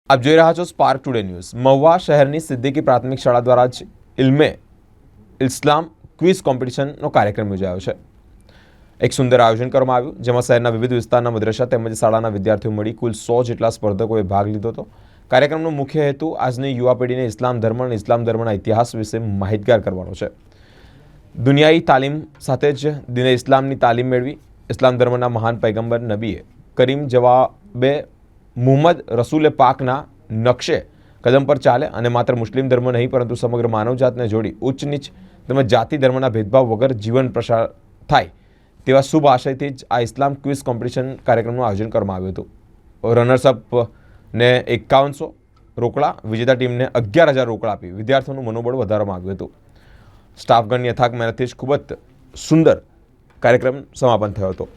આપ જોઈ રહ્યા છો સ્પાર્ક ટુડે ન્યૂઝ। મહુવા શહેરની સિદ્દીકી પ્રાથમિક શાળા દ્વારા જ ઇલ્મે ઇસ્લામ ક્વિઝ કોમ્પિટિશનનો કાર્યક્રમ યોજાયો છે। એક સુંદર આયોજન કરવામાં આવ્યું, જેમાં શહેરના વિવિધ વિસ્તારના મદ્રસા તેમજ શાળાના વિદ્યાર્થીઓ મળી કુલ 100 જેટલા સ્પર્ધકોએ ભાગ લીધો હતો। કાર્યક્રમનો મુખ્ય હેતુ આજની યુવા પેઢીને ઇસ્લામ ધર્મ અને ઇસ્લામ ધર્મના ઇતિહાસ વિશે માહિતગાર કરવાનો છે। દુનિયાઈ તાલીમ સાથે જ દિને ઇસ્લામની તાલીમ મેળવી ઇસ્લામ ધર્મના મહાન પૈગંબર નબીએ કરીમ જવાબે મુહમ્મદ રસૂલે પાકના નકશે કદમ પર ચાલે અને માત્ર મુસ્લિમ ધર્મ નહીં પરંતુ સમગ્ર માનવજાતને જોડી ઉચ્ચ નીચ તેમજ જાતિ ધર્મના ભેદભાવ વગર જીવન પ્રસાર થાય તેવા શુભ આશયથી જ આ ઇસ્લામ ક્વિઝ કોમ્પિટિશન કાર્યક્રમનું આયોજન કરવામાં આવ્યું હતું। રનર્સઅપને 5100 રોકડા, વિજેતા ટીમને 11,000 રોકડા આપી વિદ્યાર્થીઓનું મનોબળ વધારવામાં આવ્યું હતું। સ્ટાફગણની અથાગ મહેનતથી જ ખૂબ જ સુંદર કાર્યક્રમ સમાપન થયો હતો।